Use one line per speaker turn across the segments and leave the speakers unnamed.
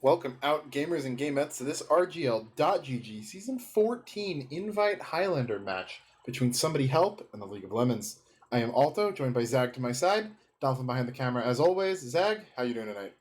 Welcome out, gamers and gamettes, to this RGLgg Season 14 Invite Highlander match between Somebody Help and the League of Lemons. I am Alto, joined by Zag to my side. Dolphin behind the camera as always. Zag, how you doing tonight?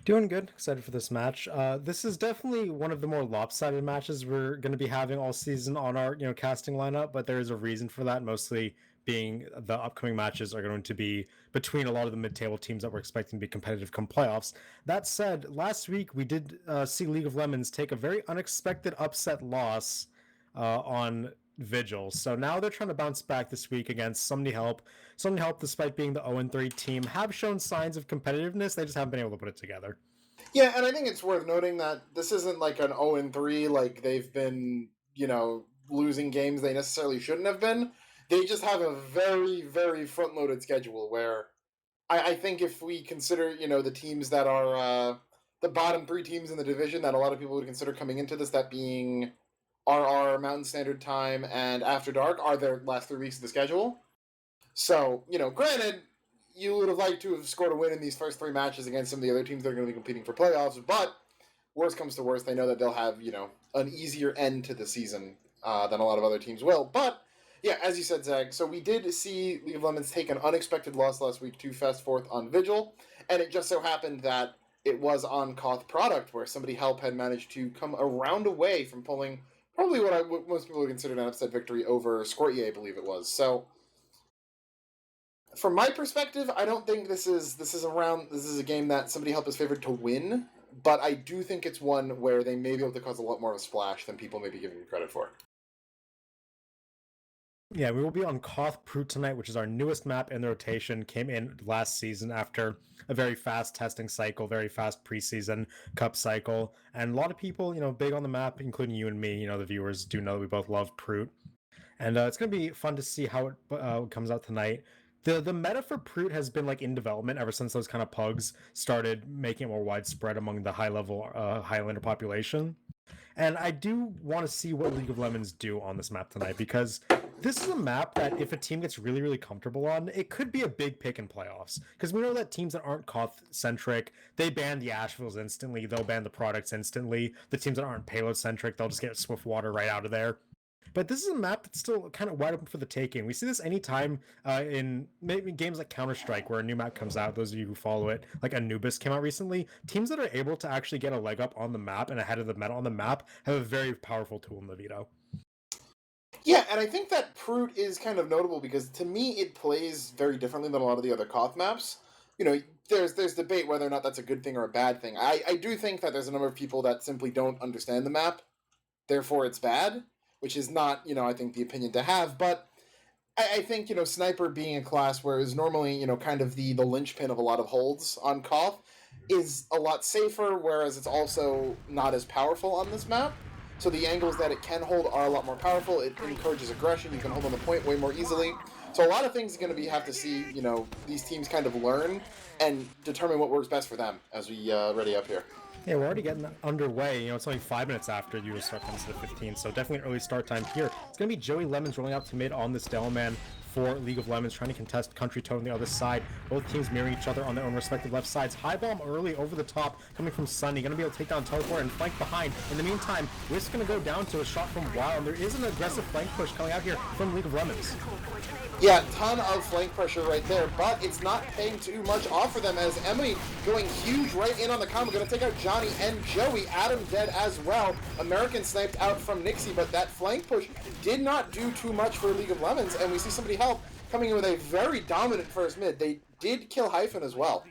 Doing good. Excited for this match. This is definitely one of the more lopsided matches we're going to be having all season on our casting lineup, but there is a reason for that. Mostly being the upcoming matches are going to be between a lot of the mid-table teams that we're expecting to be competitive come playoffs. That said, last week we did see League of Lemons take a very unexpected upset loss on Vigil. So now they're trying to bounce back this week against Somebody Help. Somebody Help, despite being the 0-3 team, have shown signs of competitiveness. They just haven't been able to put it together.
Yeah, and I think it's worth noting that this isn't like an 0-3, like they've been, losing games they necessarily shouldn't have been. They just have a very, very front-loaded schedule where I think if we consider, the teams that are the bottom three teams in the division that a lot of people would consider coming into this, that being RR, Mountain Standard Time, and After Dark, are their last 3 weeks of the schedule. So, granted, you would have liked to have scored a win in these first three matches against some of the other teams that are going to be competing for playoffs, but worst comes to worst, they know that they'll have, an easier end to the season than a lot of other teams will. But yeah, as you said, Zach, so we did see League of Lemons take an unexpected loss last week to Fast Fourth on Vigil, and it just so happened that it was on Koth Product, where Somebody Help had managed to come around away from pulling probably what most people would consider an upset victory over Squirtier, I believe it was. So, from my perspective, I don't think this is a game that Somebody Help is favored to win, but I do think it's one where they may be able to cause a lot more of a splash than people may be giving credit for.
Yeah, we will be on Koth Prut tonight, which is our newest map in the rotation. Came in last season after a very fast testing cycle, very fast preseason cup cycle. And a lot of people, big on the map, including you and me, the viewers do know that we both love Prut. And it's going to be fun to see how it comes out tonight. The meta for Prut has been like in development ever since those kind of pugs started making it more widespread among the high level Highlander population. And I do want to see what League of Lemons do on this map tonight, because this is a map that if a team gets really, really comfortable on, it could be a big pick in playoffs. Because we know that teams that aren't Koth-centric, they ban the Asheville's instantly, they'll ban the products instantly. The teams that aren't payload-centric, they'll just get Swiftwater right out of there. But this is a map that's still kind of wide open for the taking. We see this anytime in maybe games like Counter-Strike, where a new map comes out. Those of you who follow it, like Anubis came out recently. Teams that are able to actually get a leg up on the map and ahead of the meta on the map have a very powerful tool in the veto.
Yeah, and I think that Prut is kind of notable because to me it plays very differently than a lot of the other Koth maps. There's debate whether or not that's a good thing or a bad thing. I do think that there's a number of people that simply don't understand the map, therefore it's bad, which is not, I think the opinion to have, but I think, Sniper being a class where is normally, kind of the linchpin of a lot of holds on Koth is a lot safer, whereas it's also not as powerful on this map. So the angles that it can hold are a lot more powerful. It encourages aggression. You can hold on the point way more easily. So a lot of things are going to have to see, these teams kind of learn and determine what works best for them as we ready up here.
Yeah, we're already getting underway. It's only 5 minutes after the start time instead of 15, so definitely an early start time here. It's going to be Joey Lemons rolling out to mid on this Delman for League of Lemons, trying to contest Country Toad on the other side. Both teams mirroring each other on their own respective left sides. High bomb early over the top, coming from Sunny. Going to be able to take down Teleport and flank behind. In the meantime, Risk's going to go down to a shot from Wild, and there is an aggressive flank push coming out here from League of Lemons.
Yeah, ton of flank pressure right there, but it's not paying too much off for them as Emily going huge right in on the combo, going to take out Johnny and Joey. Adam dead as well. American sniped out from Nixie, but that flank push did not do too much for League of Lemons, and we see Somebody Help coming in with a very dominant first mid. They did kill Hyphen as well.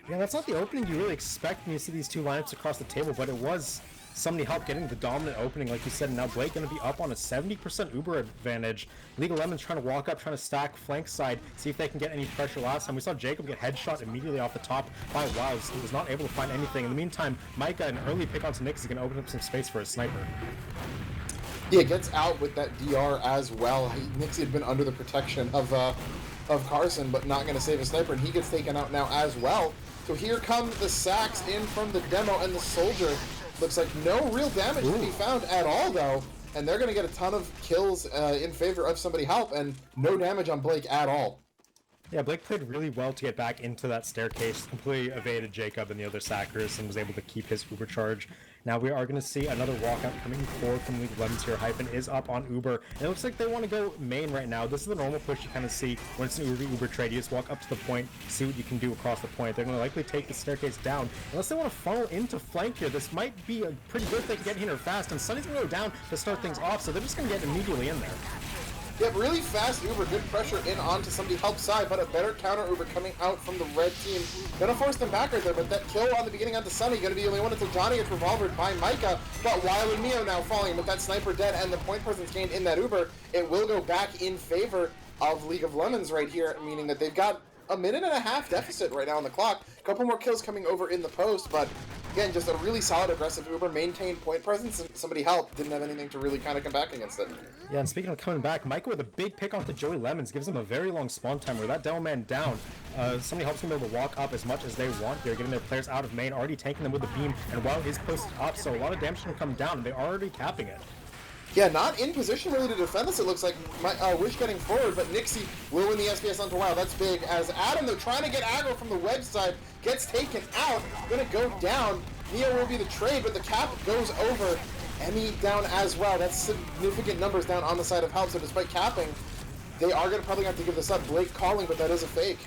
Yeah, that's not the opening you really expect when you see these two lineups across the table, but it was Somebody Help getting the dominant opening, like you said. Now Blake going to be up on a 70% Uber advantage. League of Lemons trying to walk up, trying to stack flank side, see if they can get any pressure. Last time we saw Jacob get headshot immediately off the top by Wild. He was not able to find anything. In the meantime, Micah, an early pick onto Nix, is going to open up some space for his sniper.
Yeah, gets out with that DR as well. Nixie had been under the protection of Carson, but not going to save a sniper, and he gets taken out now as well. So here come the sacks in from the demo, and the soldier looks like no real damage to be found at all, though. And they're going to get a ton of kills in favor of Somebody Help, and no damage on Blake at all.
Yeah, Blake played really well to get back into that staircase, completely evaded Jacob and the other sackers, and was able to keep his Uber charge. Now we are going to see another walkout coming forward from League of Legends here. Hyphen is up on Uber, and it looks like they want to go main right now. This is the normal push you kind of see when it's an Uber trade. You just walk up to the point, see what you can do across the point. They're going to likely take the staircase down. Unless they want to funnel into flank here, this might be a pretty good thing to get here fast, and Sunny's going to go down to start things off, so they're just going to get immediately in there.
Yeah, really fast Uber, good pressure in onto somebody help side, but a better counter Uber coming out from the red team. Gonna force them back right there, but that kill on the beginning onto Sunny, gonna be the only one until Johnny gets revolvered by Micah, but Wild and Mio now falling, with that sniper dead and the point presence gained in that Uber, it will go back in favor of League of Lemons right here, meaning that they've got a minute and a half deficit right now on the clock. A couple more kills coming over in the post, but again, just a really solid aggressive Uber, maintained point presence, and somebody helped. Didn't have anything to really kind of come back against it.
Yeah, and speaking of coming back, Micah with a big pick onto Joey Lemons gives him a very long spawn time where that demo man down. Somebody helps him be able to walk up as much as they want here, getting their players out of main, already tanking them with the beam, and while is posted up, so a lot of damage can come down, and they're already capping it.
Yeah, not in position really to defend this, it looks like. Wish getting forward, but Nixie will win the SBS onto Wild. That's big, as Adam, though, trying to get aggro from the web side, gets taken out, gonna go down. Neo will be the trade, but the cap goes over. Emmy down as well. That's significant numbers down on the side of help, so despite capping, they are gonna probably have to give this up. Blake calling, but that is a fake.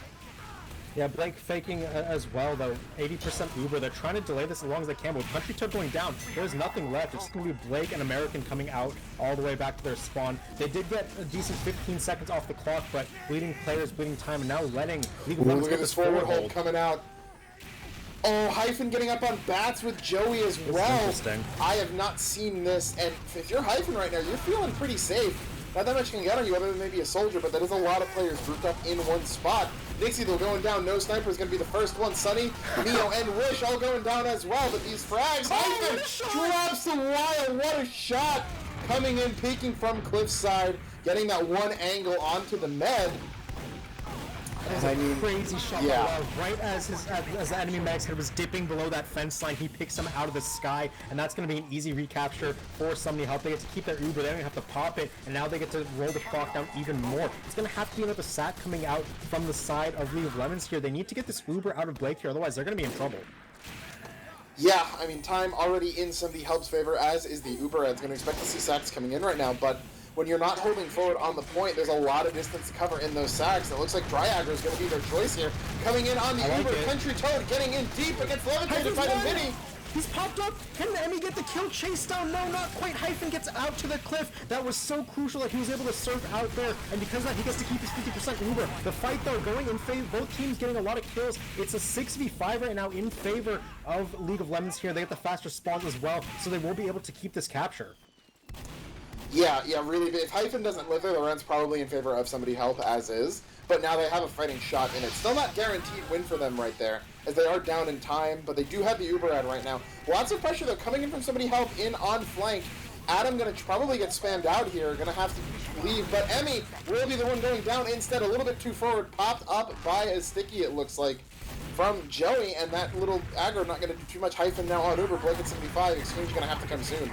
Yeah, Blake faking as well, though. 80% Uber. They're trying to delay this as long as they can, but with Country Toad going down, there's nothing left. It's just going to be Blake and American coming out all the way back to their spawn. They did get a decent 15 seconds off the clock, but bleeding players, bleeding time, and now letting League of Legends
look at this forward hold coming out. Oh, Hyphen getting up on bats with Joey as well.
Interesting.
I have not seen this, and if you're Hyphen right now, you're feeling pretty safe. Not that much can get on you other than maybe a soldier, but that is a lot of players grouped up in one spot. Nixie, though, going down. No Sniper is going to be the first one. Sunny, Neo, and Wish all going down as well. But these frags, Hyphen drops the wire. What a shot! Coming in, peeking from Cliffside, getting that one angle onto the med.
That was a crazy shot.
Yeah.
Right as the enemy mag's head was dipping below that fence line, he picks him out of the sky, and that's going to be an easy recapture for somebody help. They get to keep their Uber, they don't have to pop it, and now they get to roll the clock down even more. It's going to have to be another sack coming out from the side of League of Lemons here. They need to get this Uber out of Blake here, otherwise they're going to be in trouble.
Yeah, I mean, time already in somebody help's favor, as is the Uber. I was going to expect to see sacks coming in right now, but when you're not holding forward on the point, there's a lot of distance to cover in those sacks. It looks like Dry Aggro is going to be their choice here. Coming in on the Uber, Country Toad getting in deep against Levitated by the Mini.
He's popped up. Can Emmy get the kill? Chase down? No, not quite. Hyphen gets out to the cliff. That was so crucial that he was able to surf out there, and because of that, he gets to keep his 50% Uber. The fight, though, going in favor, both teams getting a lot of kills. It's a 6v5 right now in favor of League of Lemons here. They get the faster spawns as well, so they will be able to keep this capture.
Yeah, really. If Hyphen doesn't live there, the run's probably in favor of somebody help as is. But now they have a fighting shot in it. Still not guaranteed win for them right there, as they are down in time, but they do have the Uber ad right now. Lots of pressure, though, coming in from somebody help in on flank. Adam gonna probably get spammed out here, gonna have to leave, but Emmy will be the one going down instead, a little bit too forward, popped up by a sticky, it looks like, from Joey, and that little aggro not gonna do too much. Hyphen now on Uber, Blake at 75, exchange gonna have to come soon.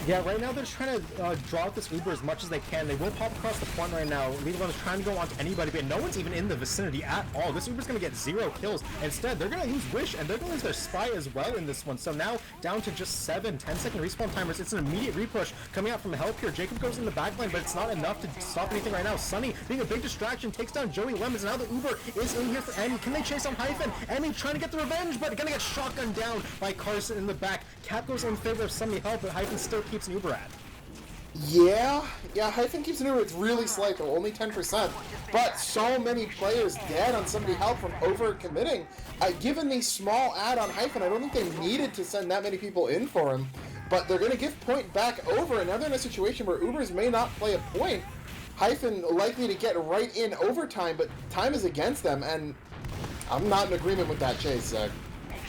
Yeah, right now they're just trying to draw out this Uber as much as they can. They will pop across the front right now. League of Legends trying to go on to anybody, but no one's even in the vicinity at all. This Uber's going to get 0 kills. Instead, they're going to lose Wish, and they're going to lose their Spy as well in this one. So now, down to just 10-second respawn timers. It's an immediate repush coming out from help here. Jacob goes in the backline, but it's not enough to stop anything right now. Sunny, being a big distraction, takes down Joey Lemons, and now the Uber is in here for Emmy. Can they chase on Hyphen? Emmy trying to get the revenge, but going to get shotgunned down by Carson in the back. Cap goes in favor of Sunny help, but Hyphen still keeps an Uber at.
Yeah, Hyphen keeps an Uber. It's really slight, though, only 10%. But so many players dead on somebody help from over-committing. Given the small ad on Hyphen, I don't think they needed to send that many people in for him. But they're going to give point back over, and now they're in a situation where Ubers may not play a point. Hyphen likely to get right in overtime, but time is against them, and I'm not in agreement with that chase, Zach.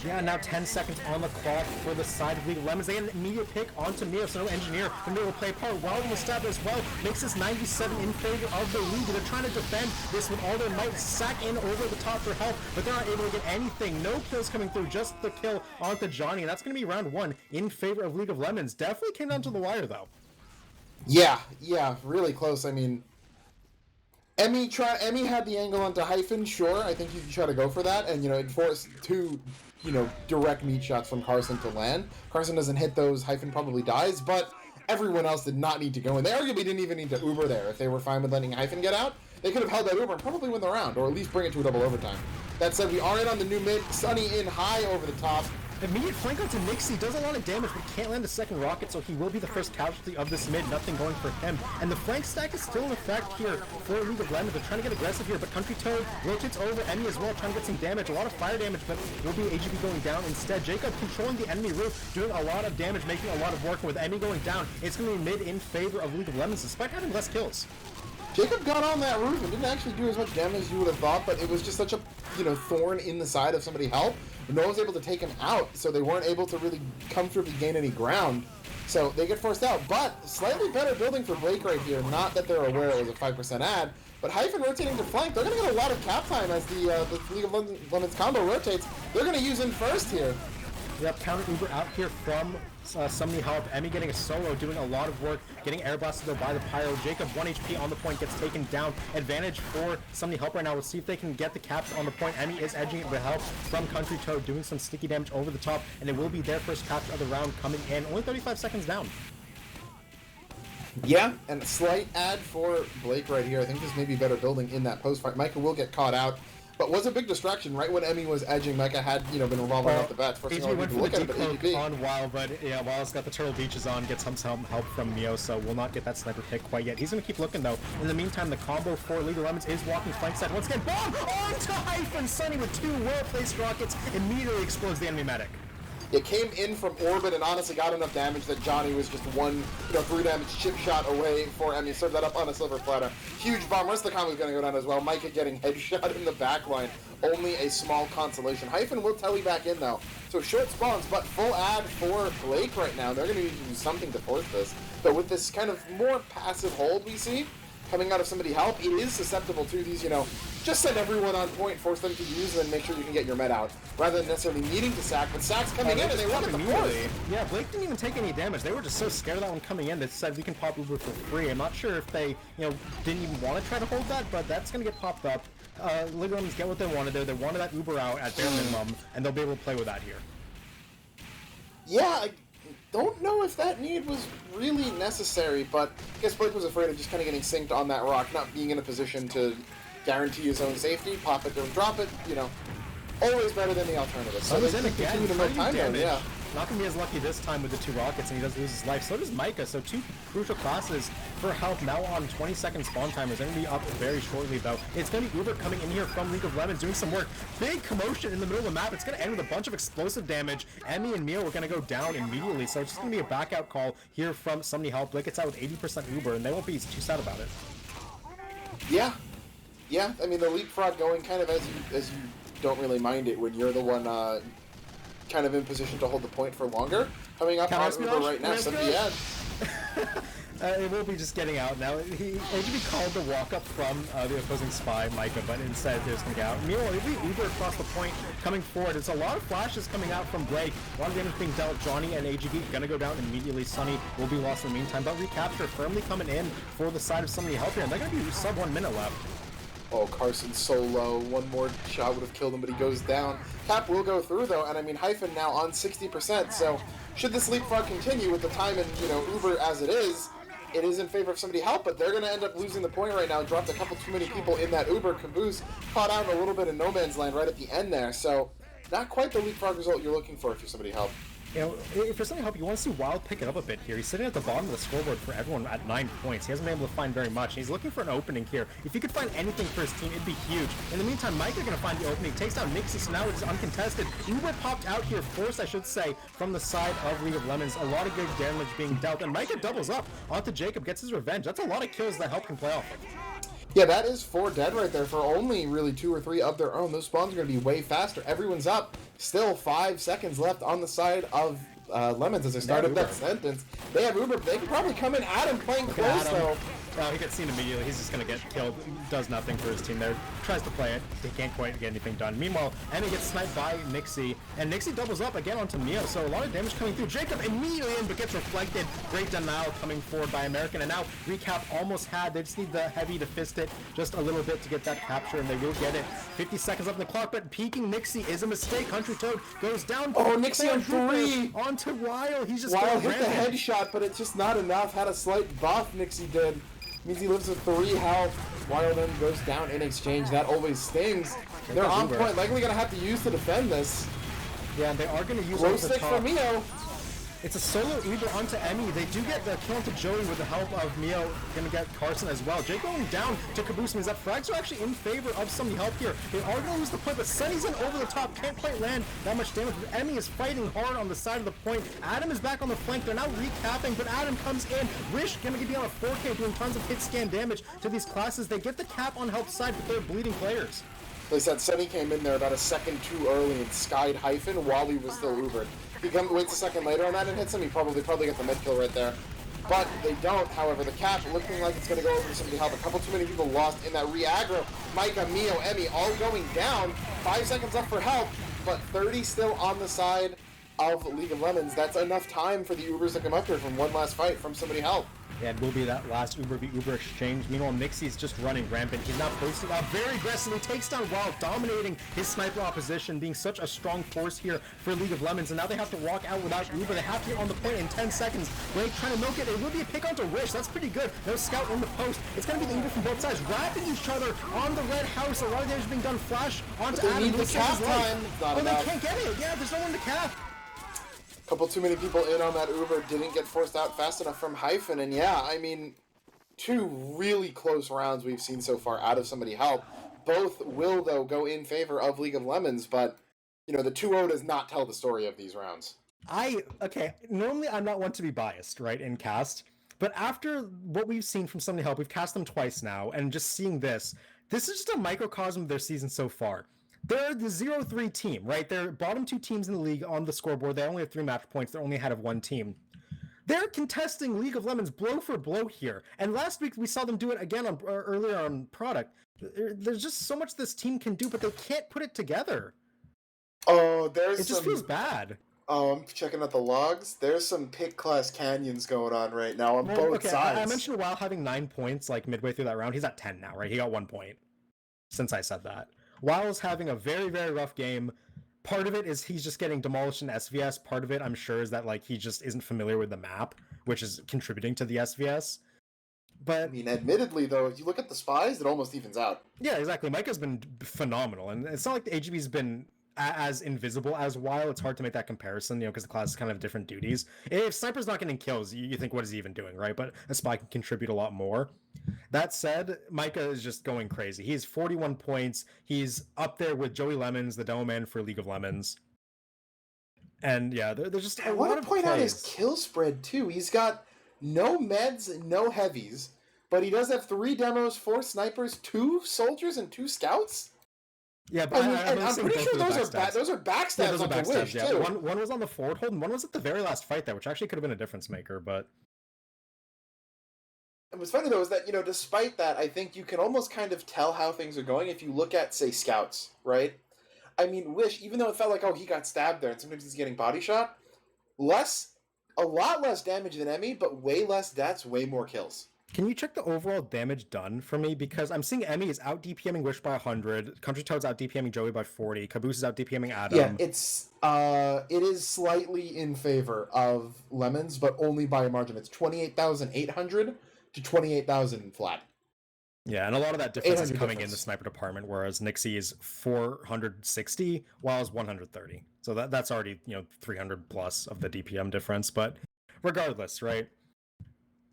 Yeah, now 10 seconds on the clock for the side of League of Lemons. They get an immediate pick onto Mio, so no engineer. The Mio will play a part while in the stab as well. Makes this 97 in favor of the league. They're trying to defend this with all their might. Sack in over the top for help, but they're not able to get anything. No kills coming through, just the kill onto Johnny, and that's going to be round 1 in favor of League of Lemons. Definitely came down to the wire, though.
Yeah, really close. I mean, Emmy had the angle onto Hyphen, sure. I think you can try to go for that, and it forced two, direct meat shots from Carson to land. Carson doesn't hit those, Hyphen probably dies, but everyone else did not need to go in. They arguably didn't even need to Uber there. If they were fine with letting Hyphen get out, they could have held that Uber and probably win the round, or at least bring it to a double overtime. That said, we are in on the new mid. Sunny in high over the top.
Immediate flank onto Nixie does a lot of damage, but can't land a second rocket, so he will be the first casualty of this mid. Nothing going for him. And the flank stack is still in effect here for League of Legends. They're trying to get aggressive here, but Country Toad rotates over Emmy as well, trying to get some damage. A lot of fire damage, but will be AGB going down instead. Jacob controlling the enemy roof, doing a lot of damage, making a lot of work. With Emmy going down, it's going to be mid in favor of League of Legends, despite having less kills.
Jacob got on that roof and didn't actually do as much damage as you would have thought, but it was just such a, thorn in the side of somebody help. No one was able to take him out, so they weren't able to really comfortably gain any ground. So they get forced out, but slightly better building for Blake right here. Not that they're aware it was a 5% ad, but Hyphen rotating to flank. They're going to get a lot of cap time as the League of Legends combo rotates. They're going to use in first here.
Yep, counter Uber out here from Somebody Help. Emmy getting a solo, doing a lot of work, getting air blasted though by the Pyro. Jacob, 1 HP on the point, gets taken down. Advantage for Somebody Help right now. We'll see if they can get the caps on the point. Emmy is edging it with help from Country Toad, doing some sticky damage over the top, and it will be their first capture of the round coming in. Only 35 seconds down.
Yeah, and a slight ad for Blake right here. I think this may be better building in that post fight. Micah will get caught out, but was a big distraction right when Emmy was edging. Micah had been revolving off the bat. First
AGB went for the
AGB
on Wild, but yeah, Wild's got the Turtle Beaches on, gets some help from Mio, so will not get that sniper pick quite yet. He's going to keep looking though. In the meantime, the combo for League of Legends is walking flank side. Once again, bomb onto Hyphen. Sunny with 2 well-placed rockets immediately explodes the enemy medic.
It came in from orbit and honestly got enough damage that Johnny was just one 3 damage chip shot away for Emmy. Served that up on a silver platter. Huge bomb. Rest of the combo is going to go down as well. Micah getting headshot in the back line. Only a small consolation. Hyphen will telly back in though. So short spawns, but full ad for Blake right now. They're going to do something to force this. But with this kind of more passive hold we see coming out of Somebody Help, it is susceptible to these, just send everyone on point, force them to use, and then make sure you can get your med out, rather than necessarily needing to sack. But sack's coming in, and they wanted the force.
Yeah, Blake didn't even take any damage. They were just so scared of that one coming in. They said we can pop Uber for free. I'm not sure if they, didn't even want to try to hold that, but that's going to get popped up. League of Legends get what they wanted there. They wanted that Uber out at bare minimum, and they'll be able to play with that here.
Yeah, I don't know if that need was really necessary, but I guess Blake was afraid of just kind of getting synced on that rock, not being in a position to guarantee his own safety. Pop it, don't drop it, always better than the alternative.
So they continue to make time damage.
Yeah.
Not going to be as lucky this time with the 2 rockets, and he does lose his life. So does Micah. So 2 crucial classes for help now on 20-second spawn timers. They're going to be up very shortly, though. It's going to be Uber coming in here from League of Legends, doing some work. Big commotion in the middle of the map. It's going to end with a bunch of explosive damage. Emmy and Mio are going to go down immediately. So it's just going to be a back out call here from Somebody Help. Blake gets out with 80% Uber, and they won't be too sad about it.
Yeah. Yeah, I mean, the leapfrog going kind of as you don't really mind it when you're the one kind of in position to hold the point for longer. Coming up on Uber right now, somebody ad.
It will be just getting out now. AGB called the walk up from the opposing spy, Micah, but instead they're just going to get out. Meanwhile, it'll be Uber across the point coming forward. It's a lot of flashes coming out from Blake. A lot of damage being dealt. Johnny and AGB going to go down immediately. Sunny will be lost in the meantime, but recapture firmly coming in for the side of Somebody Help here, and they're going to be sub 1 minute left.
Oh, Carson so low. One more shot would have killed him, but he goes down. Cap will go through, though, and I mean, Hyphen now on 60%, so should this leapfrog continue with the time and, Uber as it is in favor of Somebody Help, but they're going to end up losing the point right now. Dropped a couple too many people in that Uber. Caboose caught out a little bit in no man's land right at the end there, so not quite the leapfrog result you're looking for if you're Somebody Help.
If there's something help, you want to see Wild pick it up a bit here. He's sitting at the bottom of the scoreboard for everyone at 9 points. He hasn't been able to find very much. He's looking for an opening here. If he could find anything for his team, it'd be huge. In the meantime, Micah going to find the opening. Takes down Nixie, so now it's uncontested. Uber popped out here first, I should say, from the side of League of Legends. A lot of good damage being dealt, and Micah doubles up onto Jacob, gets his revenge. That's a lot of kills that Help can play off of.
Yeah, that is 4 dead right there for only really 2 or 3 of their own. Those spawns are going to be way faster. Everyone's up. Still 5 seconds left on the side of Lemons as I started that sentence. They have Uber, but they could probably come in. Adam playing close, though.
Oh, he gets seen immediately. He's just going to get killed. Does nothing for his team there. Tries to play it. He can't quite get anything done. Meanwhile, Emmy gets sniped by Nixie, and Nixie doubles up again onto Mio, so a lot of damage coming through. Jacob immediately in, but gets reflected. Great denial coming forward by American, and now recap almost had. They just need the heavy to fist it just a little bit to get that capture, and they will get it. 50 seconds left on the clock, but peeking Nixie is a mistake. Country Toad goes down.
Oh, Nixie on 3!
Onto Wild. He's just
Wild hit the headshot, but it's just not enough. Had a slight buff, Nixie did. Means he lives with 3 health. Wild then goes down in exchange. That always stings. They're on point. Likely going to have to use to defend this.
Yeah, they are going to use
Low stick for Mio.
It's a solo Uber onto Emmy. They do get the kill onto Joey with the help of Mio. Gonna get Carson as well. Jake going down to Caboose means that frags are actually in favor of some help here. They are gonna lose the point, but Sunny's in over the top. Can't quite land that much damage. But Emmy is fighting hard on the side of the point. Adam is back on the flank. They're now recapping, but Adam comes in. Wish gonna be on a 4K doing tons of hit scan damage to these classes. They get the cap on help side, but they're bleeding players.
They said Sunny came in there about a second too early and skied Hyphen while he was still Ubered. He waits a second later on that and hits him, he probably get the mid kill right there. But they don't, however, the cap looking like it's going to go over to somebody help. A couple too many people lost in that re-aggro. Micah, Mio, Emmy all going down. 5 seconds left for help, but 30 still on the side of League of Lemons. That's enough time for the Ubers to come up here from one last fight from somebody help.
Yeah, it will be that last Uber v Uber exchange. Meanwhile, Nixie's just running rampant. He's now posting out very aggressively, takes down Wild, dominating his sniper opposition, being such a strong force here for League of Lemons. And now they have to walk out without Uber. They have to get on the point in 10 seconds. Blake trying to milk it. It will be a pick onto Wish. That's pretty good. No scout in the post. It's going to be the Uber from both sides, wrapping each other on the red house. A lot of damage being done. Flash onto Adam.
Need the cap time.
Oh, they can't get it. Yeah, there's no one to cap.
Couple too many people in on that Uber, didn't get forced out fast enough from Hyphen, and yeah, I mean, 2 really close rounds we've seen so far out of somebody help. Both will, though, go in favor of League of Lemons, but, you know, the 2-0 does not tell the story of these rounds.
Okay, normally I'm not one to be biased, right, in cast, but after what we've seen from Somebody Help, we've cast them twice now, and just seeing this is just a microcosm of their season so far. They're the 0-3 team, right? They're bottom 2 teams in the league on the scoreboard. They only have 3 match points. They're only ahead of 1 team. They're contesting League of Lemons blow for blow here. And last week we saw them do it again earlier on Product. There's just so much this team can do, but they can't put it together.
Oh,
it just feels bad.
Oh, I'm checking out the logs. There's some pick class canyons going on right now on both sides.
I mentioned Wild having 9 points like midway through that round. He's at 10 now, right? He got 1 point since I said that. Wild's having a very, very rough game. Part of it is he's just getting demolished in SVS. Part of it, I'm sure, is that like he just isn't familiar with the map, which is contributing to the SVS. But
I mean, admittedly, though, if you look at the spies, it almost evens out.
Yeah, exactly. Micah's been phenomenal, and it's not like the AGB's been as invisible as Wild. It's hard to make that comparison, because the class is kind of different duties. If Sniper's not getting kills, you think, what is he even doing, right? But a spy can contribute a lot more. That said, Micah is just going crazy. He's 41 points. He's up there with Joey Lemons, the demo man for League of Lemons. And yeah, there's just a lot of
point
plays.
Out his kill spread, too. He's got no meds, no heavies, but he does have 3 demos, 4 snipers, 2 soldiers, and 2 scouts?
Yeah, but
I'm pretty sure those are backstabs.
Yeah, those are backstabs,
Wish,
yeah.
too.
One was on the forward hold, and one was at the very last fight there, which actually could have been a difference maker, but...
And what's funny, though, is that, despite that, I think you can almost kind of tell how things are going if you look at, say, scouts, right? I mean, Wish, even though it felt like, he got stabbed there, and sometimes he's getting body shot, a lot less damage than Emmy, but way less deaths, way more kills.
Can you check the overall damage done for me? Because I'm seeing Emmy is out DPMing Wish by 100, Country Toad's out DPMing Joey by 40, Caboose is out DPMing Adam.
Yeah, it is slightly in favor of Lemons, but only by a margin. It's 28,800 to 28,000 flat.
Yeah, and a lot of that difference is coming in the sniper department, whereas Nixie is 460, while it's 130. So that's already, 300 plus of the DPM difference. But regardless, right?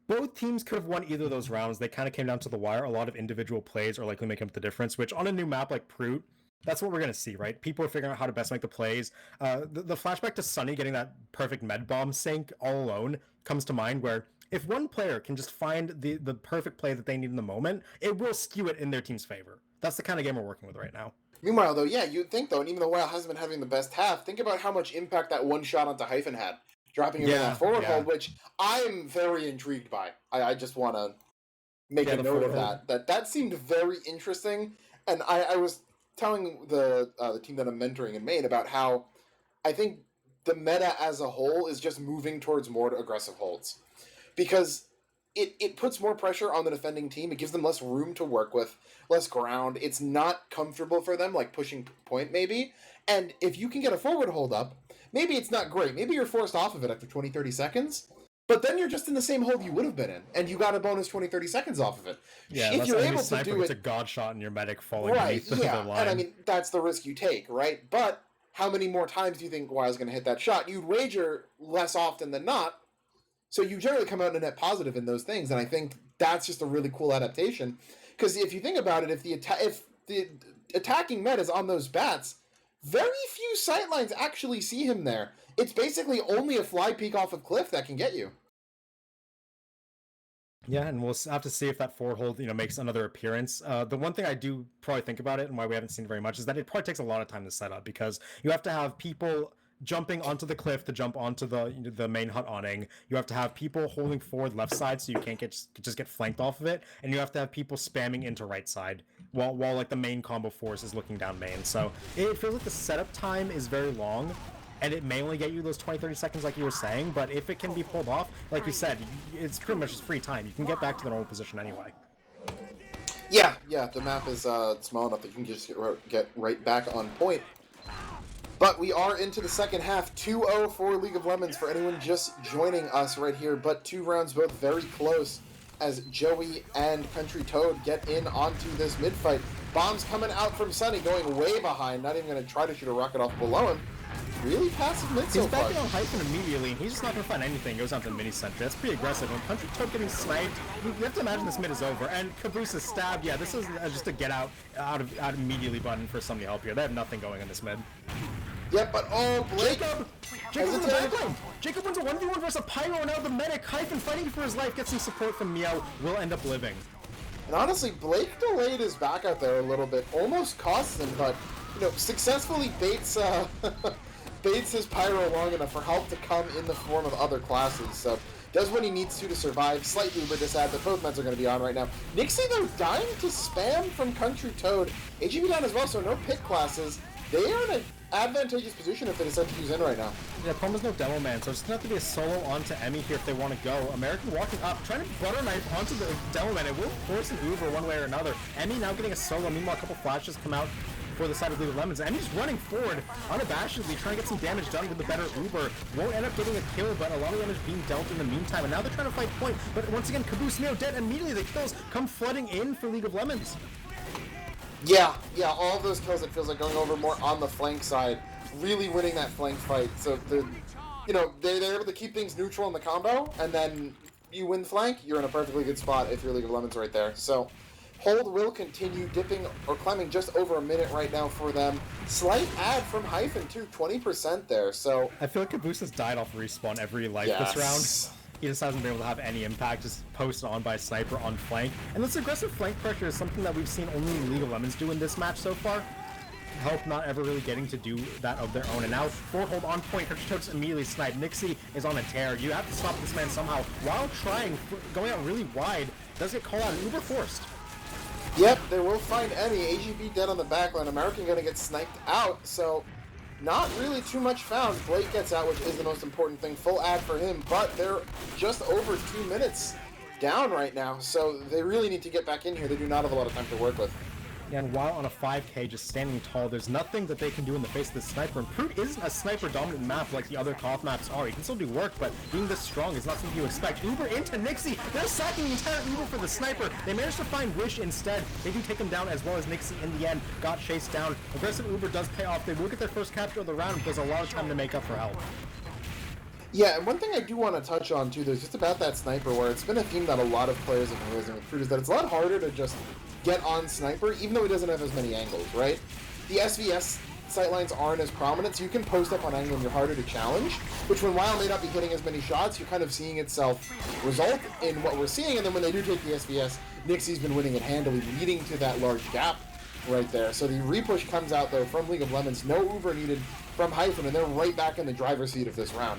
Both teams could have won either of those rounds. They kind of came down to the wire. A lot of individual plays are likely making up the difference, which on a new map like Proot, that's what we're going to see, right? People are figuring out how to best make the plays. The flashback to Sunny getting that perfect med bomb sync all alone comes to mind, where if one player can just find the perfect play that they need in the moment, it will skew it in their team's favor. That's the kind of game we're working with right now.
Meanwhile, though, yeah, you'd think, though, and even though Wild hasn't been having the best half, think about how much impact that one shot onto Hyphen had. dropping him in that forward
yeah.
hold, which I'm very intrigued by. I just want to make a note of that. That seemed very interesting, and I was telling the team that I'm mentoring in Maine about how I think the meta as a whole is just moving towards more aggressive holds, because it puts more pressure on the defending team. It gives them less room to work with, less ground. It's not comfortable for them, like pushing point maybe. And if you can get a forward hold up, maybe it's not great. Maybe you're forced off of it after 20, 30 seconds. But then you're just in the same hold you would have been in, and you got a bonus 20, 30 seconds off of it.
Yeah,
if you're able
to do
it,
it's a god shot and your medic falling
right,
beneath the line.
And I mean, that's the risk you take, right? But how many more times do you think Wild is going to hit that shot? You'd wager less often than not, so you generally come out in a net positive in those things, and I think that's just a really cool adaptation. Because if you think about it, if the attacking meta is on those bats, very few sightlines actually see him there. It's basically only a fly peek off of cliff that can get you.
Yeah, and we'll have to see if that forward hold, makes another appearance. The one thing I do probably think about it and why we haven't seen it very much is that it probably takes a lot of time to set up, because you have to have people jumping onto the cliff to jump onto the main hut awning. You have to have people holding forward left side so you can't just get flanked off of it, and you have to have people spamming into right side while like the main combo force is looking down main. So it feels like the setup time is very long, and it may only get you those 20-30 seconds like you were saying, but if it can be pulled off, like you said, it's pretty much just free time. You can get back to the normal position anyway.
Yeah, the map is small enough that you can just get right back on point. But we are into the second half, 2-0 for League of Lemons for anyone just joining us right here, but 2 rounds both very close as Joey and Country Toad get in onto this mid-fight. Bombs coming out from Sunny, going way behind, not even going to try to shoot a rocket off below him. Really passive mid so far.
He's backing on Hyphen immediately, and he's just not going to find anything. Goes down to the mini center. That's pretty aggressive. When Country Toad getting sniped, you have to imagine this mid is over. And Caboose is stabbed. Yeah, this is just a get out immediately button for somebody to help here. They have nothing going in this mid.
Yep, but Blake!
Jacob in the backline! Jacob wins a 1v1 versus a Pyro, and now the medic, Hyphen, fighting for his life, gets some support from Meow, will end up living.
And honestly, Blake delayed his back out there a little bit. Almost costs him, but, successfully baits his Pyro long enough for help to come in the form of other classes. So, does what he needs to survive. Slight Uber disad, but both meds are going to be on right now. Nixie, though, dying to spam from Country Toad. AGB down as well, so no pit classes. They are in an advantageous position if they decide to use in right now.
Yeah, problem is no demo man, so it's going to have to be a solo onto Emmy here if they want to go. American walking up, trying to butter knife onto the demo man. It will force an Uber one way or another. Emmy now getting a solo. Meanwhile, a couple flashes come out for the side of League of Lemons. Emmy's running forward unabashedly, trying to get some damage done with the better Uber. Won't end up getting a kill, but a lot of damage being dealt in the meantime. And now they're trying to fight point. But once again, Caboose Neo dead. Immediately the kills come flooding in for League of Lemons.
Yeah, all of those kills, it feels like going over more on the flank side, really winning that flank fight. So they're able to keep things neutral in the combo, and then you win flank, you're in a perfectly good spot if you're League of Lemons right there. So hold will continue, dipping or climbing just over a minute right now for them. Slight ad from Hyphen too, 20% there. So
I feel like Caboose has died off respawn every life this round. He just hasn't been able to have any impact, just posted on by Sniper on flank. And this aggressive flank pressure is something that we've seen only League of Lemons do in this match so far. Help not ever really getting to do that of their own. And now forward hold on point, Country Toad's immediately sniped. Nixie is on a tear. You have to stop this man somehow. While trying, going out really wide, does get called out. Uber forced.
Yep, they will find Emmy. AGB dead on the backline. American gonna get sniped out, so not really too much found. Blake gets out, which is the most important thing. Full ad for him, but they're just over 2 minutes down right now, so they really need to get back in here. They do not have a lot of time to work with.
Yeah, and while on a 5k just standing tall, there's nothing that they can do in the face of this sniper. And Prude isn't a sniper-dominant map like the other Koth maps are. He can still do work, but being this strong is not something you expect. Uber into Nixie! They're sacking the entire Uber for the sniper! They managed to find Wish instead. They do take him down as well as Nixie in the end. Got chased down. Aggressive Uber does pay off. They will get their first capture of the round, but there's a lot of time to make up for help.
Yeah, and one thing I do want to touch on, too, there's just about that sniper, where it's been a theme that a lot of players have been raising with Prude, is that it's a lot harder to just get on Sniper, even though he doesn't have as many angles, right? The SVS sightlines aren't as prominent, so you can post up on angle and you're harder to challenge, which when WoW may not be hitting as many shots, you're kind of seeing itself result in what we're seeing, and then when they do take the SVS, Nixie's been winning it handily, leading to that large gap right there. So the repush comes out, though, from League of Lemons, no Uber needed from Hyphen, and they're right back in the driver's seat of this round.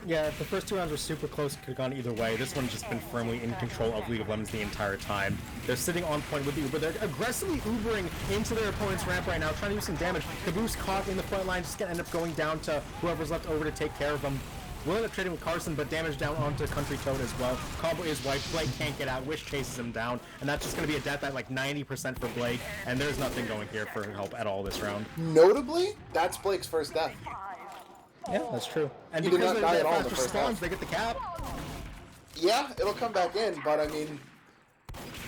Yeah, the first 2 rounds were super close, could have gone either way. This one's just been firmly in control of League of Lemons the entire time. They're sitting on point with the Uber. They're aggressively Ubering into their opponent's ramp right now, trying to do some damage. Caboose caught in the front line, just gonna end up going down to whoever's left over to take care of them. Will end up trading with Carson, but damage down onto Country Toad as well. Combo is wiped. Blake can't get out. Wish chases him down, and that's just going to be a death at like 90% for Blake, and there's nothing going here for help at all this round.
Notably, that's Blake's first death.
Yeah, that's true. And
he did
because
not
they're
die at all in
fast
the first
spawns,
half.
they get the cap.
Yeah, it'll come back in, but I mean,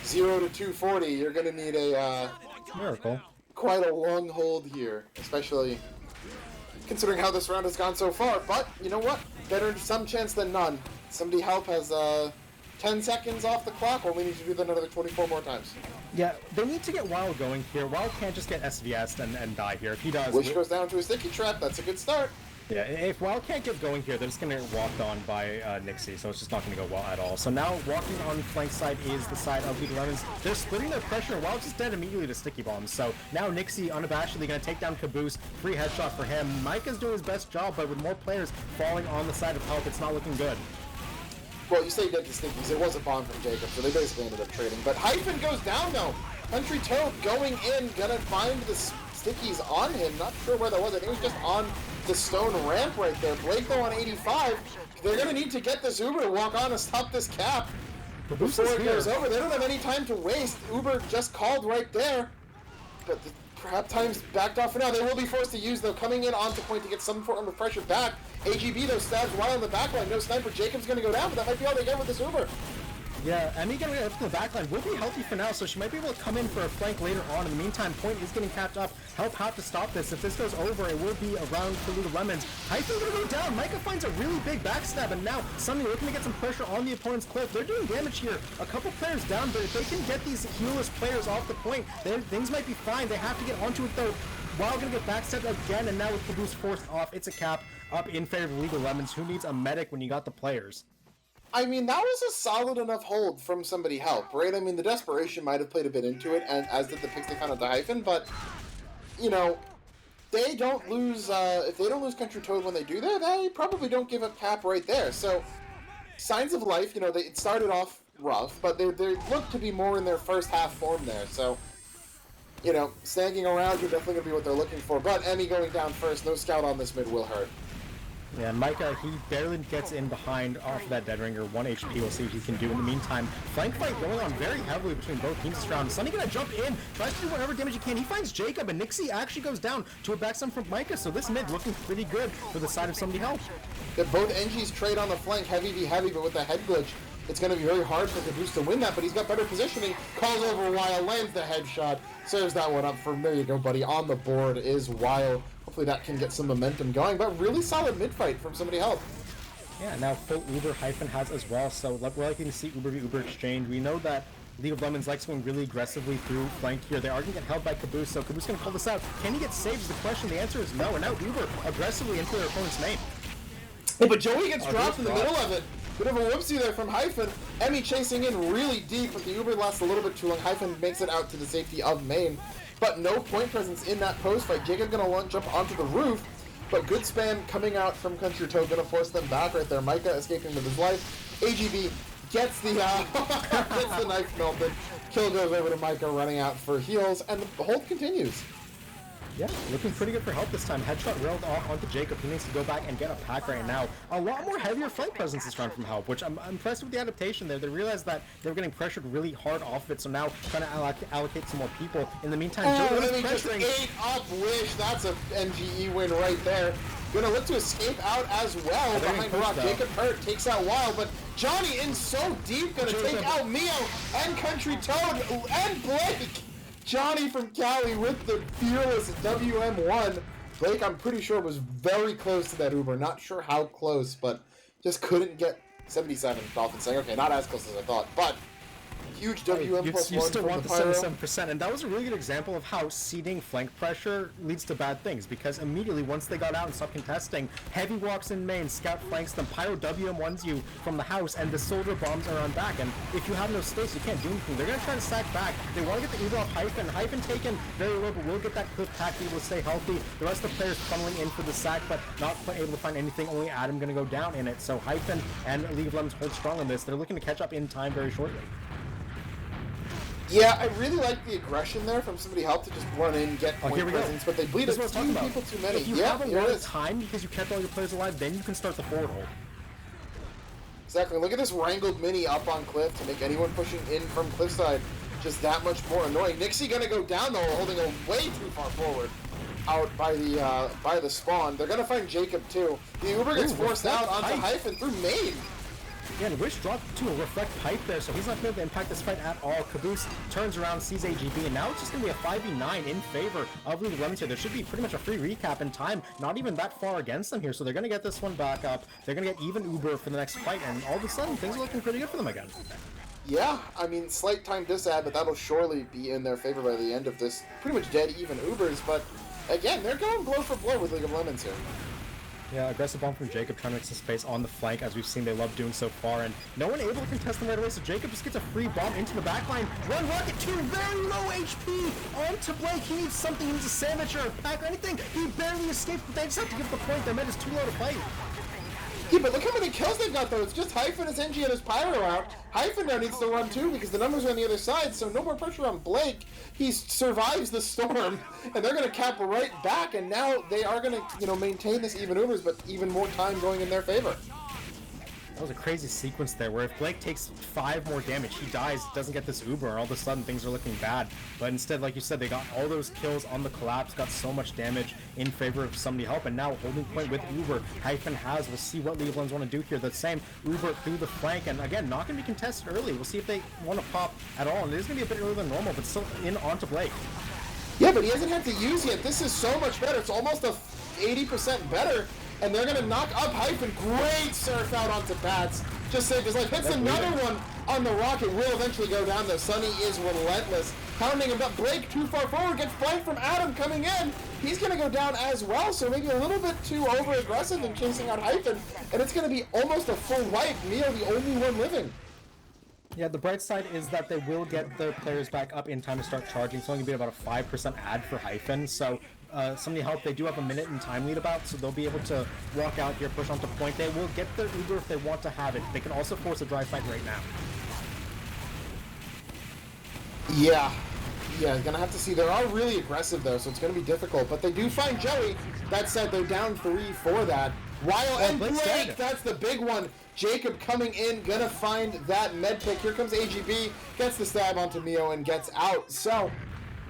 0 to 240, you're going to need a
Miracle.
quite a long hold here, especially considering how this round has gone so far. But you know what? Better some chance than none. Somebody help has 10 seconds off the clock, or we need to do that another 24 more times.
Yeah, they need to get Wild going here. Wild can't just get SVS'd and die here. If he does...
Wish goes down to a sticky trap. That's a good start.
Yeah, if Wild can't get going here, they're just going to get walked on by Nixie, so it's just not going to go well at all. So now walking on the flank side is the side of League of Lemons. They're splitting their pressure. Wild's just dead immediately to sticky bombs. So now Nixie unabashedly going to take down Caboose. Free headshot for him. Micah's doing his best job, but with more players falling on the side of help, it's not looking good.
Well, you say dead to stickies. It was a bomb from Jacob, so they basically ended up trading. But Hyphen goes down, though. Country Toad going in, gonna find the stickies on him. Not sure where that was. I think it was just on the stone ramp right there. Blake, though, on 85. They're gonna need to get this Uber to walk on and stop this cap before it goes over. They don't have any time to waste. Uber just called right there. But perhaps time's backed off for now. They will be forced to use, though, coming in onto point to get some form of pressure back. AGB, though, stabs Wild on the back line. No sniper. Jacob's going to go down, but that might be all they get with this Uber.
Yeah, Emmy getting up to the backline will be healthy for now, so she might be able to come in for a flank later on. In the meantime, Point is getting capped up. Help have to stop this. If this goes over, it will be a round for League of Lemons. Hyphen gonna go down. Micah finds a really big backstab, and now Sunny looking to get some pressure on the opponent's cliff. They're doing damage here. A couple players down, but if they can get these heelless players off the point, then things might be fine. They have to get onto it, though. Wild gonna get backstabbed again, and now with Caboose forced off, it's a cap up in favor of League of Lemons. Who needs a medic when you got the players?
I mean, that was a solid enough hold from somebody help, right? I mean, the desperation might have played a bit into it, and as did the picks they found at the Hyphen, but, you know, they don't lose, if they don't lose Country Toad when they do that, they probably don't give up cap right there. So, signs of life, you know, it started off rough, but they look to be more in their first half form there, so, you know, snagging around here definitely going to be what they're looking for, but Emmy going down first, no scout on this mid will hurt.
Yeah, Micah, he barely gets in behind off of that Dead Ringer. 1 HP, we'll see what he can do. In the meantime, flank fight going on very heavily between both teams this round. Sunny gonna jump in, tries to do whatever damage he can. He finds Jacob, and Nixie actually goes down to a backstab from Micah, so this mid looking pretty good for the side of somebody help.
Yeah, both NGs trade on the flank, heavy v heavy, but with the head glitch, it's going to be very hard for Caboose to win that, but he's got better positioning. Calls over Wild, lands the headshot, serves that one up for him. There you go, buddy. On the board is Wild. Hopefully that can get some momentum going, but really solid mid-fight from somebody help.
Yeah, now full Uber Hyphen has as well, so we're likely to see Uber v Uber exchange. We know that League of Lemons likes going really aggressively through flank here. They are going to get held by Caboose, so Caboose going to call this out. Can he get saved is the question. The answer is no, and now Uber aggressively into their opponent's main.
Oh, but Joey gets dropped in the middle of it. Bit of a whoopsie there from Hyphen. Emmy chasing in really deep, but the Uber lasts a little bit too long. Hyphen makes it out to the safety of main, but no point presence in that post fight. Jacob gonna jump onto the roof, but good spam coming out from Country Toad, gonna force them back right there. Micah escaping with his life. AGB gets the gets the knife melted. Kill goes over to Micah, running out for heals, and the hold continues.
Yeah, looking pretty good for help this time. Headshot railed off onto Jacob. He needs to go back and get a pack right now. A lot more heavier flank presence this round from help, which I'm impressed with the adaptation there. They realized that they were getting pressured really hard off of it, so now trying to allocate some more people. In the meantime, Joe is pressuring.
Just ate up Wish. That's a MGE win right there. Gonna look to escape out as well behind Rock. Jacob hurt, takes out Wild, but Johnny in so deep, gonna take out Mio and Country Toad and Blake. Johnny from Cali with the fearless WM1. Blake, I'm pretty sure, was very close to that Uber. Not sure how close, but just couldn't get 77. Dolphin saying, okay, not as close as I thought, but Huge WM
you
plus
you
1
still
from
want
the
the
pyro.
77%, and that was a really good example of how seeding flank pressure leads to bad things, because immediately once they got out and stopped contesting, Heavy walks in main, Scout flanks them, Pyro WM1s you from the house, and the Soldier bombs are on back, and if you have no space, you can't do anything. They're going to try to stack back. They want to get the Uber off Hyphen. Hyphen taken very low, but will get that cliff pack to be able to stay healthy. The rest of the players funneling in for the sack, but not able to find anything, only Adam going to go down in it. So Hyphen and League of Legends hold strong on this. They're looking to catch up in time very shortly.
Yeah, I really like the aggression there from somebody help to just run in, get point presence, but they bleed a few people too many.
If you have a lot of time because you kept all your players alive, then you can start the forward hold.
Exactly. Look at this wrangled mini up on cliff to make anyone pushing in from cliffside just that much more annoying. Nixie gonna go down though, holding a way too far forward out by the spawn. They're gonna find Jacob too. The Uber gets forced out onto Hyphen through main.
Yeah, and Wish dropped to a reflect pipe there, so he's not going to impact this fight at all. Caboose turns around, sees AGB, and now it's just going to be a 5v9 in favor of League of Legends here. There should be pretty much a free recap in time, not even that far against them here, so they're going to get this one back up. They're going to get even Uber for the next fight, and all of a sudden, things are looking pretty good for them again.
Yeah, I mean, slight time disad, but that'll surely be in their favor by the end of this pretty much dead even Ubers, but again, they're going blow for blow with League of Legends here.
Yeah, aggressive bomb from Jacob trying to make some space on the flank, as we've seen they love doing so far, and no one able to contest them right away, so Jacob just gets a free bomb into the backline. One rocket, two very low HP onto Blake. He needs something, he needs a sandwich or a pack or anything. He barely escaped, but they just have to give the point. Their med is too low to fight.
Yeah, but look how many kills they've got, though. It's just Hyphen, his NG, and his Pyro out. Hyphen now needs to run, too, because the numbers are on the other side, so no more pressure on Blake. He survives the storm, and they're going to cap right back, and now they are going to, maintain this even Ubers, but even more time going in their favor.
That was a crazy sequence there, where if Blake takes 5 more damage, he dies, doesn't get this Uber, and all of a sudden things are looking bad. But instead, like you said, they got all those kills on the collapse, got so much damage in favor of somebody help, and now holding point with Uber. Hyphen has, we'll see what League of Legends want to do here. The same Uber through the flank, and again, not going to be contested early. We'll see if they want to pop at all, and it is going to be a bit earlier than normal, but still in onto Blake.
Yeah, but he hasn't had to use yet. This is so much better. It's almost a 80% better. And they're going to knock up Hyphen. Great surf out onto Bats. Just saved his life. Hits another one on the rocket. Will eventually go down, though. Sunny is relentless. Pounding him up. Blake too far forward. Gets flanked from Adam coming in. He's going to go down as well. So maybe a little bit too over-aggressive in chasing out Hyphen. And it's going to be almost a full wipe. Neo, the only one living.
Yeah, the bright side is that they will get their players back up in time to start charging. It's only going to be about a 5% ad for Hyphen, so somebody help. They do have a minute in time lead about, so they'll be able to walk out here, push onto point. They will get their Uber if they want to have it. They can also force a dry fight right now.
Yeah, gonna have to see. They are really aggressive, though, so it's going to be difficult, but they do find Joey. That said, they're down 3 for that. And Blake, that's the big one. Jacob coming in, gonna find that med pick. Here comes AGB, gets the stab onto Mio and gets out. So,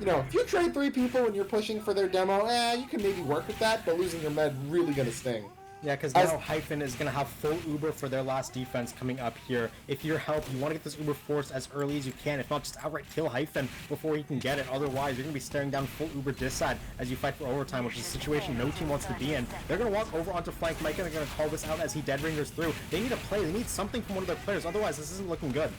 if you trade 3 people when you're pushing for their demo, you can maybe work with that, but losing your med really gonna sting.
Yeah, because now Hyphen is going to have full Uber for their last defense coming up here. If you're help, you want to get this Uber forced as early as you can. If not, just outright kill Hyphen before he can get it. Otherwise, you're going to be staring down full Uber disside as you fight for overtime, which is a situation no team wants to be in. They're going to walk over onto flank. Mike and they're going to call this out as he dead ringers through. They need a play. They need something from one of their players. Otherwise, this isn't looking good.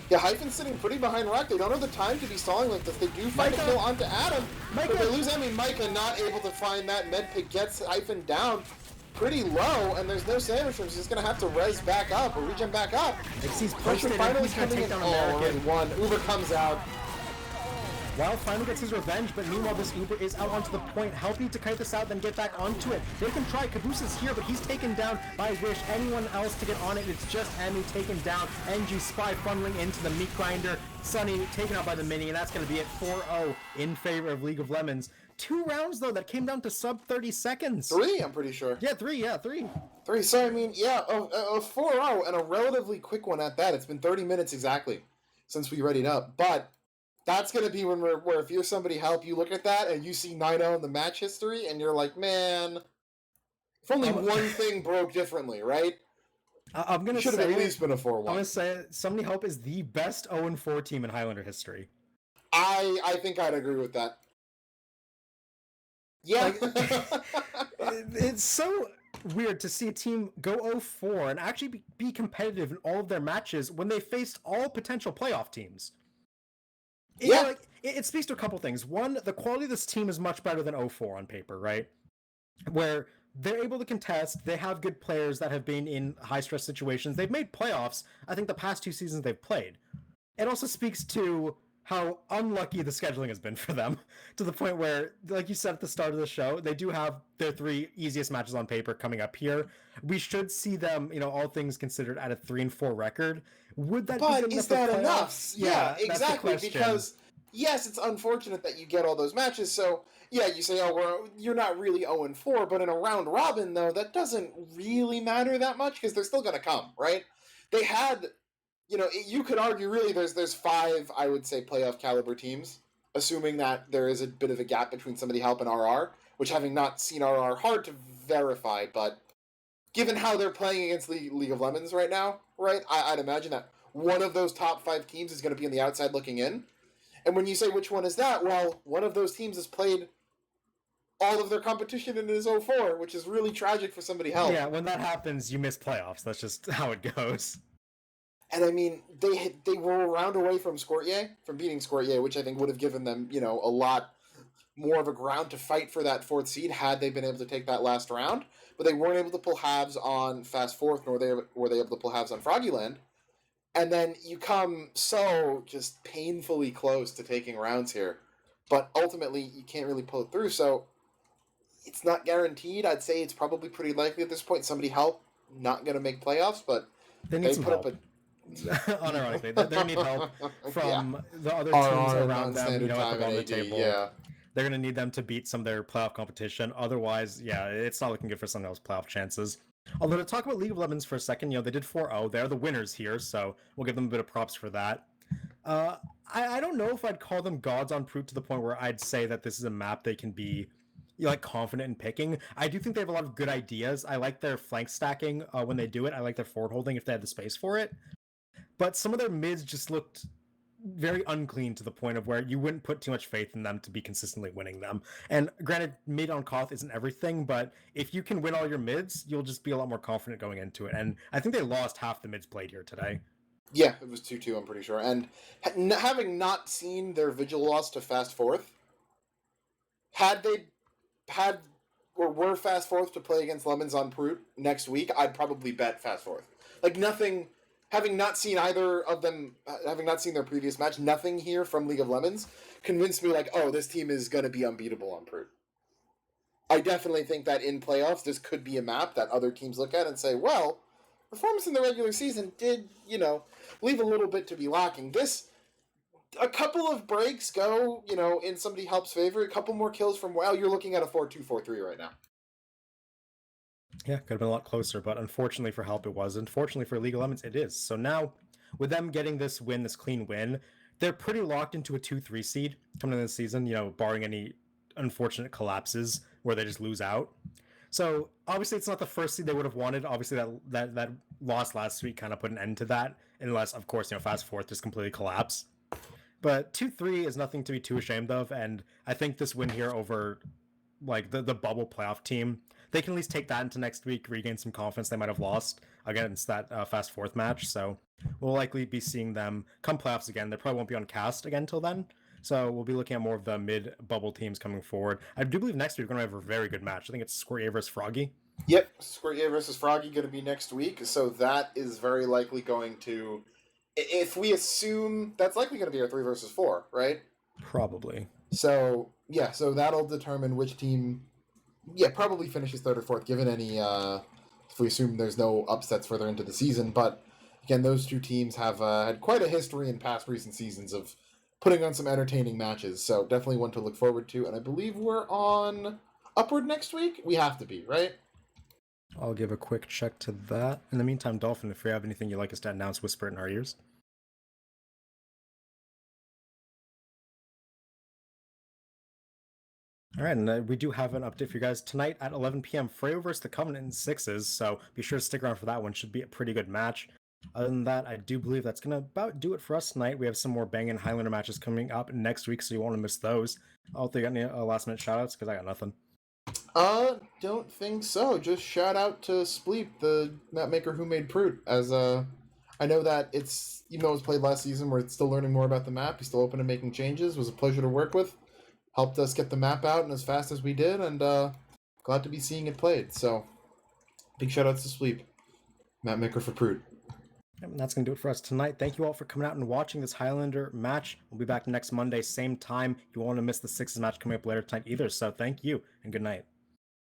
Yeah, Hyphen's sitting pretty behind Rock. They don't have the time to be stalling like this. They do find a kill onto Adam, but they lose. Micah not able to find that med pick, gets Hyphen down pretty low, and there's no sandwich room. He's just going to have to res back up or regen back up.
He's posted and he's going to take down American.
One. Uber comes out.
Wild finally gets his revenge, but meanwhile this Uber is out onto the point. Helping to kite this out, then get back onto it. They can try. Caboose is here, but he's taken down by Wish. Anyone else to get on it, it's just Emmy taken down. NG Spy funneling into the meat grinder. Sunny taken out by the mini, and that's going to be it 4-0 in favor of League of Lemons. 2 rounds, though, that came down to sub 30 seconds.
3, I'm pretty sure.
Yeah, 3.
3, so I mean, yeah, a 4-0, and a relatively quick one at that. It's been 30 minutes exactly since we readied up, but that's going to be where if you're somebody help, you look at that, and you see 9-0 in the match history, and you're like, man, if only one thing broke differently, right?
I'm going to say...
should have at least been a 4-1.
I'm going to say Somebody Help is the best 0-4 team in Highlander history.
I think I'd agree with that. Yeah.
It's so... weird to see a team go 0-4 and actually be competitive in all of their matches when they faced all potential playoff teams. It speaks to a couple things. One, the quality of this team is much better than 0-4 on paper, right? Where they're able to contest, they have good players that have been in high-stress situations. They've made playoffs, I think, the past 2 seasons they've played. It also speaks to how unlucky the scheduling has been for them, to the point where, like you said at the start of the show, they do have their 3 easiest matches on paper coming up here. We should see them, all things considered, at a 3-4 record. Would that be good enough for playoffs?
Enough? Yeah, exactly. Because yes, it's unfortunate that you get all those matches. So yeah, you say, you're not really 0-4, but in a round robin though, that doesn't really matter that much because they're still going to come, right? They had. You could argue really there's 5, I would say, playoff caliber teams, assuming that there is a bit of a gap between somebody help and RR, which having not seen RR, hard to verify, but given how they're playing against League of Lemons right now, right, I'd imagine that one of those top 5 teams is going to be on the outside looking in. And when you say which one is that, well, one of those teams has played all of their competition and is 0-4, which is really tragic for somebody help.
Yeah, when that happens, you miss playoffs. That's just how it goes.
And I mean, they were a round away from beating Scortier, which I think would have given them, a lot more of a ground to fight for that 4th seed had they been able to take that last round. But they weren't able to pull halves on Fast Fourth, nor were they able to pull halves on Froggyland. And then you come so just painfully close to taking rounds here. But ultimately, you can't really pull it through, so it's not guaranteed. I'd say it's probably pretty likely at this point somebody help not going to make playoffs, but
they need some help. Unironically, they're going to need help from the other teams around them, at the bottom of the table.
Yeah.
They're going to need them to beat some of their playoff competition. Otherwise, it's not looking good for some of those playoff chances. Although, to talk about League of Lemons for a second, they did 4-0. They're the winners here, so we'll give them a bit of props for that. I don't know if I'd call them gods on Proot to the point where I'd say that this is a map they can be confident in picking. I do think they have a lot of good ideas. I like their flank stacking when they do it. I like their forward holding if they had the space for it. But some of their mids just looked very unclean to the point of where you wouldn't put too much faith in them to be consistently winning them. And granted, mid on Koth isn't everything, but if you can win all your mids, you'll just be a lot more confident going into it. And I think they lost half the mids played here today.
Yeah, it was 2-2, I'm pretty sure. And having not seen their Vigil loss to Fast Fourth, were Fast Fourth to play against Lemons on Proot next week, I'd probably bet Fast Fourth. Nothing... Having not seen either of them, having not seen their previous match, nothing here from League of Lemons convinced me this team is going to be unbeatable on Proot. I definitely think that in playoffs, this could be a map that other teams look at and say, well, performance in the regular season did, leave a little bit to be lacking. A couple of breaks go, in somebody help's favor, a couple more kills from, you're looking at a 4-2, 4-3 right now.
Yeah, could have been a lot closer, but unfortunately for Help, it was. Unfortunately for League of Lemons, it is. So now, with them getting this win, this clean win, they're pretty locked into a 2-3 seed coming into the season, barring any unfortunate collapses where they just lose out. So, obviously, it's not the first seed they would have wanted. Obviously, that loss last week kind of put an end to that, unless, of course, Fast Fourth just completely collapse. But 2-3 is nothing to be too ashamed of, and I think this win here over, the bubble playoff team, they can at least take that into next week, regain some confidence they might have lost against that Fast Fourth match. So we'll likely be seeing them come playoffs again. They probably won't be on cast again till then. So we'll be looking at more of the mid-bubble teams coming forward. I do believe next week we're going to have a very good match. I think it's Scortier versus Froggy.
Yep, Scortier versus Froggy going to be next week. So that is very likely going to... If we assume... That's likely going to be our 3 versus 4, right?
Probably.
So, yeah, so that'll determine which team... Yeah, probably finishes 3rd or 4th, given any, if we assume there's no upsets further into the season. But, again, those two teams have had quite a history in past recent seasons of putting on some entertaining matches. So, definitely one to look forward to. And I believe we're on Upward next week? We have to be, right?
I'll give a quick check to that. In the meantime, Dolphin, if you have anything you'd like us to announce, whisper it in our ears. All right, and we do have an update for you guys tonight at 11 p.m. Freo versus the Covenant in sixes, so be sure to stick around for that one. Should be a pretty good match. Other than that, I do believe that's going to about do it for us tonight. We have some more banging Highlander matches coming up next week, so you won't want to miss those. I don't think I got any last-minute shout-outs, because I got nothing.
Don't think so. Just shout out to Spleep, the map maker who made Proot. As I know that it's, even though it was played last season, we're still learning more about the map. He's still open to making changes. It was a pleasure to work with. Helped us get the map out and as fast as we did, and glad to be seeing it played. So, big shout outs to Spleep, map maker for Proot.
And that's going to do it for us tonight. Thank you all for coming out and watching this Highlander match. We'll be back next Monday, same time. You won't want to miss the Sixes match coming up later tonight either. So thank you and good night.